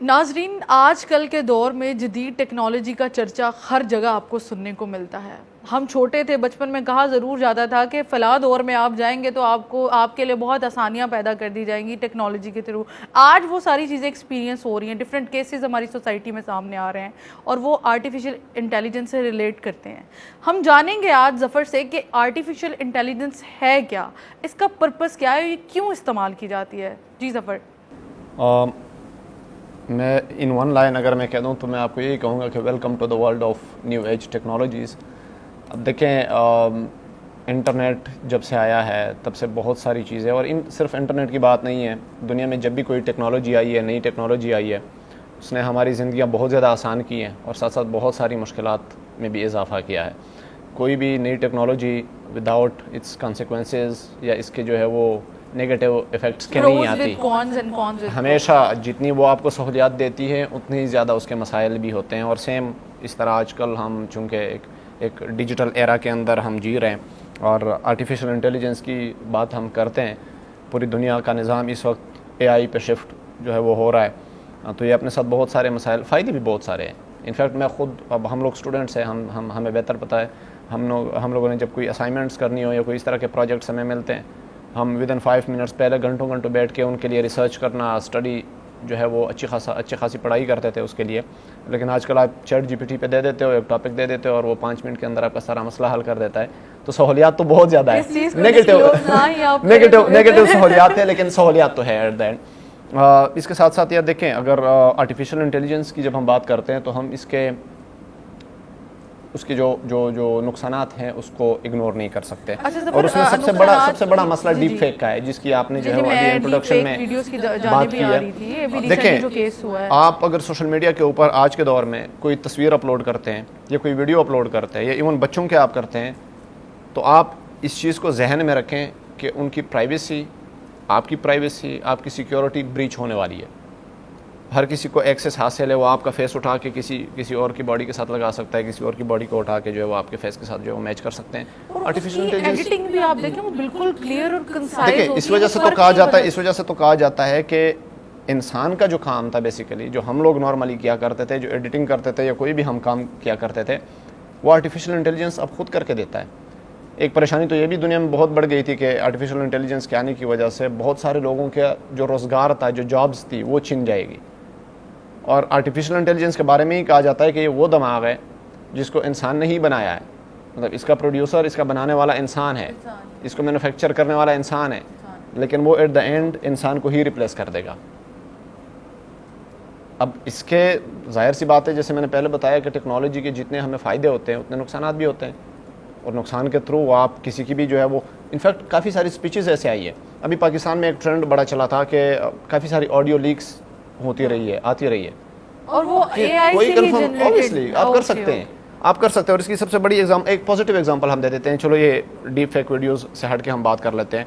ناظرین، آج کل کے دور میں جدید ٹیکنالوجی کا چرچا ہر جگہ آپ کو سننے کو ملتا ہے. ہم چھوٹے تھے، بچپن میں کہا ضرور جاتا تھا کہ فلاں دور میں آپ جائیں گے تو آپ کے لیے بہت آسانیاں پیدا کر دی جائیں گی ٹیکنالوجی کے تھرو. آج وہ ساری چیزیں ایکسپیرینس ہو رہی ہیں، ڈفرینٹ کیسز ہماری سوسائٹی میں سامنے آ رہے ہیں اور وہ آرٹیفیشل انٹیلیجنس سے ریلیٹ کرتے ہیں. ہم جانیں گے آج ظفر سے کہ آرٹیفیشل انٹیلیجنس ہے کیا، اس کا پرپس کیا ہے، یہ کیوں استعمال کی جاتی ہے. جی ظفر. میں ان ون لائن اگر میں کہہ دوں تو میں آپ کو یہی کہوں گا کہ welcome to the world of new age technologies. اب دیکھیں، انٹرنیٹ جب سے آیا ہے تب سے بہت ساری چیزیں، اور صرف انٹرنیٹ کی بات نہیں ہے، دنیا میں جب بھی کوئی ٹیکنالوجی آئی ہے، نئی ٹیکنالوجی آئی ہے، اس نے ہماری زندگیاں بہت زیادہ آسان کی ہیں اور ساتھ ساتھ بہت ساری مشکلات میں بھی اضافہ کیا ہے. کوئی بھی نئی ٹیکنالوجی وداؤٹ اٹس کانسیکوینسز یا اس کے جو ہے وہ نیگیٹو ایفیکٹس کے نہیں آتی. ہمیشہ جتنی وہ آپ کو سہولیات دیتی ہے اتنی زیادہ اس کے مسائل بھی ہوتے ہیں. اور سیم اس طرح آج کل ہم چونکہ ایک ڈیجیٹل ایرا کے اندر ہم جی رہے ہیں اور آرٹیفیشل انٹیلیجنس کی بات ہم کرتے ہیں، پوری دنیا کا نظام اس وقت اے آئی پہ شفٹ جو ہے وہ ہو رہا ہے، تو یہ اپنے ساتھ بہت سارے مسائل، فائدے بھی بہت سارے ہیں. انفیکٹ میں خود، اب ہم لوگ اسٹوڈنٹس ہیں، ہمیں بہتر پتہ ہے، ہم لوگوں نے جب کوئی اسائنمنٹس کرنی ہو یا کوئی اس طرح کے پروجیکٹس ہمیں ملتے ہیں، ہم ودن 5 منٹس پہلے گھنٹوں بیٹھ کے ان کے لیے ریسرچ کرنا، اسٹڈی جو ہے وہ اچھی خاصی پڑھائی کرتے تھے اس کے لیے. لیکن آج کل آپ چیٹ جی پی ٹی پہ دے دیتے ہو، ایک ٹاپک دے دیتے ہو اور وہ 5 منٹ کے اندر آپ کا سارا مسئلہ حل کر دیتا ہے. تو سہولیات تو بہت زیادہ ہے، نیگیٹو سہولیات ہیں لیکن سہولیات تو ہے ایٹ دا اینڈ. اس کے ساتھ ساتھ یہ دیکھیں، اگر آرٹیفیشل انٹیلیجنس کی جب ہم بات کرتے ہیں تو ہم اس کے جو نقصانات ہیں اس کو اگنور نہیں کر سکتے. اور اس میں سب سے بڑا مسئلہ ڈیپ فیک کا ہے، جس کی آپ نے جو ہے وہ ابھی انٹروڈکشن میں بات کی ہے. دیکھیں، آپ اگر سوشل میڈیا کے اوپر آج کے دور میں کوئی تصویر اپلوڈ کرتے ہیں یا کوئی ویڈیو اپلوڈ کرتے ہیں یا ایون بچوں کے آپ کرتے ہیں، تو آپ اس چیز کو ذہن میں رکھیں کہ ان کی پرائیویسی، آپ کی سیکیورٹی بریچ ہونے والی ہے. ہر کسی کو ایکسیس حاصل ہے، وہ آپ کا فیس اٹھا کے کسی اور کی باڈی کے ساتھ لگا سکتا ہے، کسی اور کی باڈی کو اٹھا کے جو ہے وہ آپ کے فیس کے ساتھ جو ہے وہ میچ کر سکتے ہیں. آرٹیفیشل انٹیلیجنس ایڈیٹنگ بھی آپ دیکھیں وہ بالکل کلیئر اور کنسائز ہوتی ہے. دیکھیں، اس وجہ سے تو کہا جاتا ہے کہ انسان کا جو کام تھا بیسیکلی، جو ہم لوگ نارملی کیا کرتے تھے، جو ایڈیٹنگ کرتے تھے یا کوئی بھی ہم کام کیا کرتے تھے، وہ آرٹیفیشل انٹیلیجنس اب خود کر کے دیتا ہے. ایک پریشانی تو یہ بھی دنیا میں بہت بڑھ گئی تھی کہ آرٹیفیشل انٹیلیجنس کے آنے کی وجہ سے بہت سارے لوگوں کے جو روزگار تھا، جو جابز تھی، وہ چھن جائے گی. اور آرٹیفیشل انٹیلیجنس کے بارے میں ہی کہا جاتا ہے کہ یہ وہ دماغ ہے جس کو انسان نے ہی بنایا ہے. مطلب اس کا پروڈیوسر، اس کا بنانے والا انسان ہے، اس کو مینوفیکچر کرنے والا انسان ہے، لیکن وہ ایٹ دا اینڈ انسان کو ہی ریپلیس کر دے گا. اب اس کے ظاہر سی بات ہے، جیسے میں نے پہلے بتایا کہ ٹیکنالوجی کے جتنے ہمیں فائدے ہوتے ہیں اتنے نقصانات بھی ہوتے ہیں، اور نقصان کے تھرو آپ کسی کی بھی جو ہے وہ، انفیکٹ کافی ساری اسپیچز ایسے آئی ہے. ابھی پاکستان میں ایک ٹرینڈ بڑا چلا تھا کہ کافی ساری آڈیو لیکس آتی رہی ہے، اور وہ اے آئی کوئی سے کنفرم اوبویسلی آپ کر سکتے ہیں. اور اس کی سب سے بڑی ایک پازیٹیو ایگزامپل ہم دے دیتے ہیں. چلو یہ ڈیپ فیک ویڈیوز سے ہٹ کے ہم بات کر لیتے ہیں.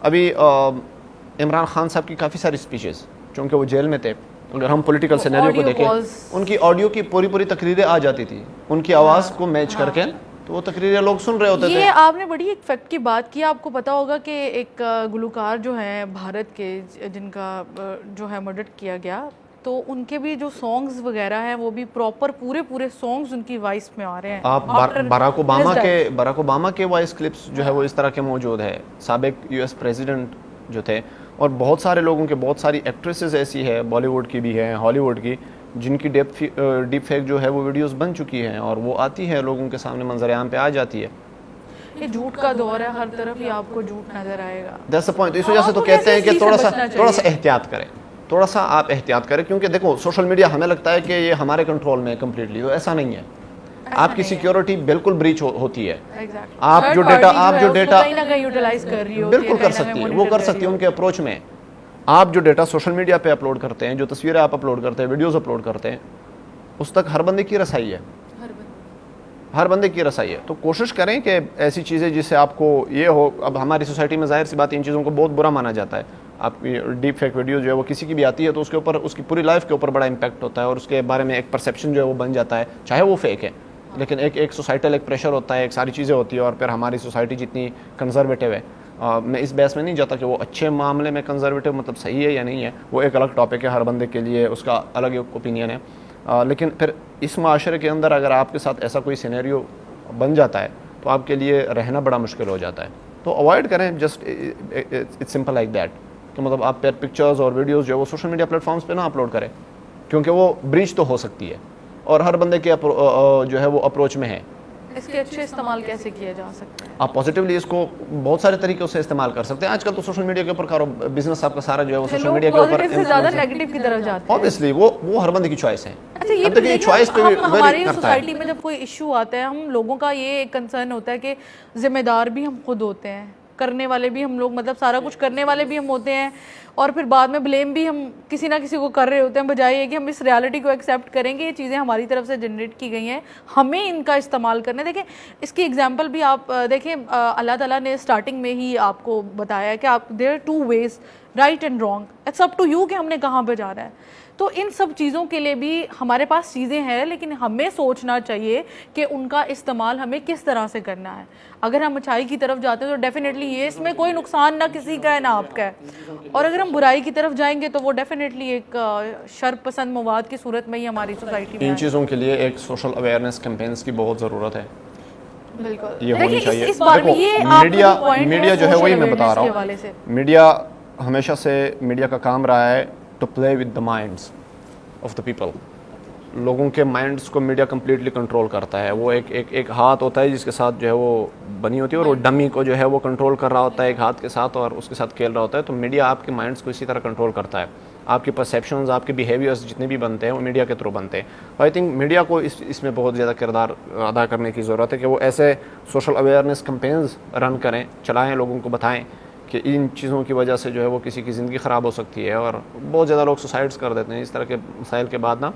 ابھی عمران خان صاحب کی کافی ساری اسپیچز، چونکہ وہ جیل میں تھے، اگر ہم پولیٹیکل سینیریو کو دیکھیں، ان کی آڈیو کی پوری تقریریں آ جاتی تھی ان کی آواز کو میچ کر کے، تو وہ تقریریں لوگ سن رہے ہوتے تھے. یہ آپ نے بڑی ایک فیکٹ کی بات کی. آپ کو پتا ہوگا کہ ایک گلوکار جو ہیں بھارت کے، جن کا جو ہے مرڈر کیا گیا، تو ان کے بھی جو سانگز وغیرہ ہیں وہ بھی پراپر پورے سانگز ان کی وائس میں آ رہے ہیں. آپ باراک اوباما کے وائس کلپس جو ہے وہ اس طرح کے موجود ہے. سابق یو ایس پریزیڈنٹ جو تھے، اور بہت سارے لوگوں کے، بہت ساری ایکٹریسز ایسی ہے، بالی ووڈ کی بھی ہیں، ہالی ووڈ کی، جن کی ڈیپ فیک جو ہے وہ ویڈیوز بن چکی ہیں اور وہ آتی ہے لوگوں کے سامنے، منظر عام پہ آ جاتی ہے. یہ جھوٹ کا دور ہے، ہر طرف ہی آپ کو جھوٹ نظر آئے گا. That's the point. اس وجہ سے تو کہتے ہیں کہ تھوڑا سا احتیاط کریں، تھوڑا سا آپ احتیاط کریں، کیونکہ دیکھو سوشل میڈیا ہمیں لگتا ہے کہ یہ ہمارے کنٹرول میں ہے کمپلیٹلی، تو ایسا نہیں ہے. آپ کی سیکیورٹی بالکل بریچ ہوتی ہے. آپ جو ڈیٹا بالکل کر سکتی ہے، وہ کر سکتی ہے ان کے اپروچ میں. آپ جو ڈیٹا سوشل میڈیا پہ اپلوڈ کرتے ہیں، جو تصویریں آپ اپلوڈ کرتے ہیں، ویڈیوز اپلوڈ کرتے ہیں، اس تک ہر بندے کی رسائی ہے. تو کوشش کریں کہ ایسی چیزیں جس سے آپ کو یہ ہو. اب ہماری سوسائٹی میں ظاہر سی بات ان چیزوں کو بہت برا مانا جاتا ہے. آپ کی ڈیپ فیک ویڈیو جو ہے وہ کسی کی بھی آتی ہے تو اس کے اوپر، اس کی پوری لائف کے اوپر بڑا امپیکٹ ہوتا ہے، اور اس کے بارے میں ایک پرسیپشن جو ہے وہ بن جاتا ہے، چاہے وہ فیک ہے، لیکن ایک سوسائٹل ایک پریشر ہوتا ہے، ایک ساری چیزیں ہوتی ہے. اور پھر ہماری سوسائٹی جتنی کنزرویٹو ہے میں اس بحث میں نہیں جاتا کہ وہ اچھے معاملے میں کنزرویٹو مطلب صحیح ہے یا نہیں ہے, وہ ایک الگ ٹاپک ہے, ہر بندے کے لیے اس کا الگ ایک اوپینین ہے. لیکن پھر اس معاشرے کے اندر اگر آپ کے ساتھ ایسا کوئی سینیریو بن جاتا ہے تو آپ کے لیے رہنا بڑا مشکل ہو جاتا ہے. تو اوائڈ کریں, just it's simple like that, کہ مطلب آپ پکچرز اور ویڈیوز جو ہے وہ سوشل میڈیا پلیٹ فارمس پہ نہ اپلوڈ کریں, کیونکہ وہ بریچ تو ہو سکتی ہے اور ہر بندے کے جو ہے وہ اپروچ میں ہے. اس کے اچھے استعمال کیسے کیے جا سکتے ہیں؟ آپ پازیٹیولی اس کو بہت سارے طریقوں سے استعمال کر سکتے ہیں. آج کل تو سوشل میڈیا کے اوپر بزنس آپ کا سارا جو ہے وہ سوشل میڈیا کے اوپر سے زیادہ نیگیٹو کی طرف جاتے ہیں. obviously وہ ہر بندے کی چوائس ہے. اچھا یہ دیکھیے چوائس پہ ہماری سوسائٹی میں جب کوئی ایشو آتا ہے, ہم لوگوں کا یہ کنسرن ہوتا ہے کہ ذمہ دار بھی ہم خود ہوتے ہیں, کرنے والے بھی ہم لوگ, مطلب سارا کچھ کرنے والے بھی ہم ہوتے ہیں, اور پھر بعد میں بلیم بھی ہم کسی نہ کسی کو کر رہے ہوتے ہیں, بجائے یہ کہ ہم اس ریالٹی کو ایکسیپٹ کریں گے یہ چیزیں ہماری طرف سے جنریٹ کی گئی ہیں, ہمیں ان کا استعمال کرنا ہے. دیکھیں اس کی ایگزامپل بھی آپ دیکھیں, اللہ تعالیٰ نے اسٹارٹنگ میں ہی آپ کو بتایا ہے کہ آپ there are 2 ways, right and wrong, it's up to you کہ ہم نے کہاں پہ جانا ہے. تو ان سب چیزوں کے لیے بھی ہمارے پاس چیزیں ہیں, لیکن ہمیں سوچنا چاہیے کہ ان کا استعمال ہمیں کس طرح سے کرنا ہے. اگر ہم اچھائی کی طرف جاتے ہیں تو ڈیفینیٹلی یہ اس میں کوئی نقصان نہ کسی کا ہے نہ آپ کا ہے, اور اگر ہم برائی کی طرف جائیں گے تو وہ ڈیفینیٹلی ایک شر پسند مواد کی صورت میں ہی ہماری سوسائٹی میں. ان چیزوں کے لیے ایک سوشل اویئرنیس کیمپینز کی بہت ضرورت ہے. بالکل یہ ہونی چاہیے. اس بار میں یہ میڈیا جو ہے وہی میں بتا رہا ہوں, میڈیا ہمیشہ سے میڈیا کا کام رہا ہے to play with the minds of the people. لوگوں کے مائنڈس کو میڈیا کمپلیٹلی کنٹرول کرتا ہے. وہ ایک ہاتھ ہوتا ہے جس کے ساتھ جو ہے وہ بنی ہوتی ہے, اور وہ ڈمی کو جو ہے وہ کنٹرول کر رہا ہوتا ہے ایک ہاتھ کے ساتھ, اور اس کے ساتھ کھیل رہا ہوتا ہے. تو میڈیا آپ کے مائنڈس کو اسی طرح کنٹرول کرتا ہے. آپ کے پرسیپشنز, آپ کے بیہیویئرز جتنے بھی بنتے ہیں وہ میڈیا کے تھرو بنتے ہیں. آئی تھنک میڈیا کو اس میں بہت زیادہ کردار ادا کرنے کی ضرورت ہے کہ وہ ایسے سوشل اویئرنیس کمپینز رن کریں, چلائیں, لوگوں کو بتائیں کہ ان چیزوں کی وجہ سے جو ہے وہ کسی کی زندگی خراب ہو سکتی ہے. اور بہت زیادہ لوگ سوسائڈس کر دیتے ہیں اس طرح کے مسائل کے بعد نا.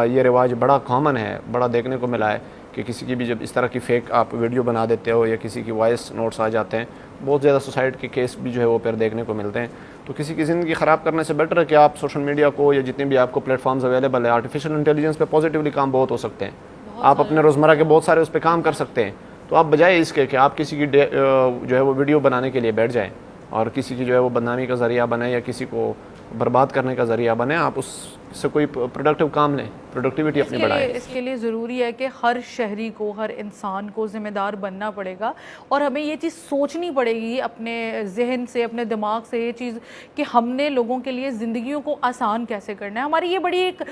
یہ رواج بڑا کامن ہے, بڑا دیکھنے کو ملا ہے کہ کسی کی بھی جب اس طرح کی فیک آپ ویڈیو بنا دیتے ہو یا کسی کی وائس نوٹس آ جاتے ہیں, بہت زیادہ سوسائڈ کے کیس بھی جو ہے وہ پھر دیکھنے کو ملتے ہیں. تو کسی کی زندگی خراب کرنے سے بیٹر ہے کہ آپ سوشل میڈیا کو یا جتنے بھی آپ کو پلیٹ فارمز اویلیبل ہیں, آرٹیفیشیل انٹیلیجنس پہ پازیٹیولی کام بہت ہو سکتے ہیں. آپ اپنے روزمرہ کے بہت سارے اس پہ کام کر سکتے ہیں. تو آپ بجائے اس کے کہ آپ کسی کی جو ہے وہ ویڈیو بنانے کے لیے بیٹھ جائیں اور کسی کی جو ہے وہ بدنامی کا ذریعہ بنے یا کسی کو برباد کرنے کا ذریعہ بنے, آپ اس سے کوئی پروڈکٹیو کام لیں, پروڈکٹیوٹی اپنی بڑھائیں. اس کے لیے ضروری ہے کہ ہر شہری کو, ہر انسان کو ذمہ دار بننا پڑے گا, اور ہمیں یہ چیز سوچنی پڑے گی اپنے ذہن سے, اپنے دماغ سے, یہ چیز کہ ہم نے لوگوں کے لیے زندگیوں کو آسان کیسے کرنا ہے. ہماری یہ بڑی ایک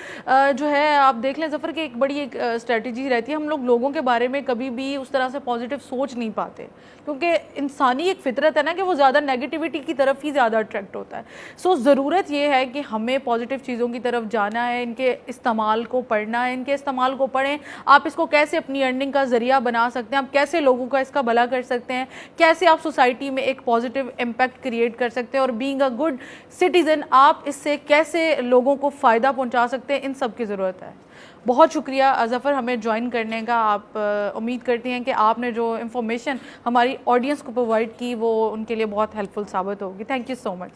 جو ہے آپ دیکھ لیں ظفر کہ ایک بڑی ایک اسٹریٹجی رہتی ہے, ہم لوگ لوگوں کے بارے میں کبھی بھی اس طرح سے پازیٹیو سوچ نہیں پاتے, کیونکہ انسانی ایک فطرت ہے نا کہ وہ زیادہ نیگیٹیوٹی کی طرف ہی زیادہ اٹریکٹ ہوتا ہے. سو ضرورت یہ ہے کہ ہمیں پازیٹیو چیزوں کی طرف جانا ہے, ان کے استعمال کو پڑھنا ہے, ان کے استعمال کو پڑھیں. آپ اس کو کیسے اپنی ارننگ کا ذریعہ بنا سکتے ہیں, آپ کیسے لوگوں کا اس کا بھلا کر سکتے ہیں, کیسے آپ سوسائٹی میں ایک پازیٹیو امپیکٹ کریٹ کر سکتے ہیں, اور بینگ اے گڈ سٹیزن آپ اس سے کیسے لوگوں کو فائدہ پہنچا سکتے ہیں, ان سب کی ضرورت ہے. بہت شکریہ ظفر ہمیں جوائن کرنے کا. آپ امید کرتی ہیں کہ آپ نے جو انفارمیشن ہماری آڈینس کو پرووائڈ کی وہ ان کے لیے بہت ہیلپ فل ثابت ہوگی. Thank you so much.